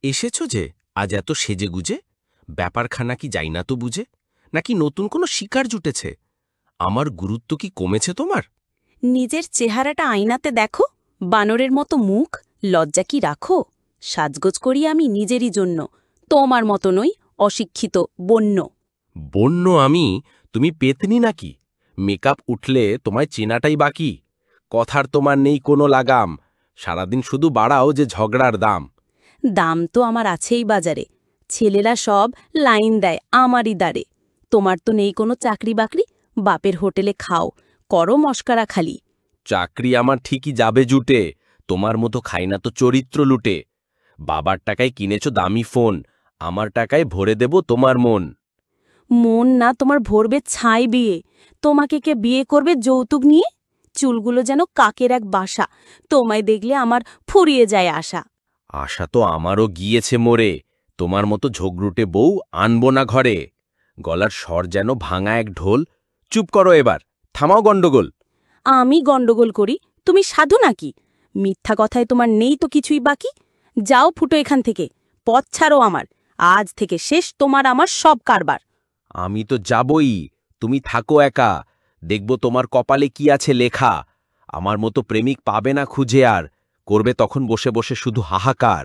এসেছ যে আজ এত সেজেগুজে? ব্যাপারখানা কি যাই না তো বুঝে? নাকি নতুন কোনো শিকার জুটেছে? আমার গুরুত্ব কি কমেছে তোমার? নিজের চেহারাটা আয়নাতে দেখো, বানরের মতো মুখ, লজ্জা কি রাখো? সাজগোজ করি আমি নিজেরই জন্য, তোমার মতো নই, অশিক্ষিত, বন্য। বন্য আমি? তুমি পেতনি নাকি? মেকআপ উঠলে তোমায় চেনাটাই বাকি। কথার তোমার নেই কোনো লাগাম, সারাদিন শুধু বাড়াও যে ঝগড়ার দাম। দাম তো আমার আছেই বাজারে, ছেলেরা সব লাইন দেয় আমারই দ্বারে। তোমার তো নেই কোনো চাকরি বাকরি, বাপের হোটেলে খাও, করো মস্কারা খালি। চাকরি আমার ঠিকই যাবে জুটে, তোমার মতো খাই না তো চরিত্র লুটে। বাবার টাকায় কিনেছ দামি ফোন, আমার টাকায় ভরে দেব তোমার মন। মন না তোমার ভরবে ছাই বিয়ে, তোমাকে কে বিয়ে করবে যৌতুক নিয়ে? চুলগুলো যেন কাকের এক বাসা, তোমায় দেখলে আমার ফুরিয়ে যায় আশা। আশা তো আমারও গিয়েছে মোরে, তোমার মতো ঝগড়ুটে বউ আনবো না ঘরে। গলার স্বর যেন ভাঙা এক ঢোল। চুপ করো এবার, থামাও গণ্ডগোল। আমি গন্ডগোল করি, তুমি সাধু নাকি? মিথ্যা কথায় তোমার নেই তো কিছুই বাকি। যাও ফুটো এখান থেকে, পথ ছাড়ো আমার, আজ থেকে শেষ তোমার আমার সব কারবার। আমি তো যাবই, তুমি থাকো একা, দেখব তোমার কপালে কি আছে লেখা। আমার মতো প্রেমিক পাবে না খুঁজে আর, করবে তখন বসে বসে শুধু হাহাকার।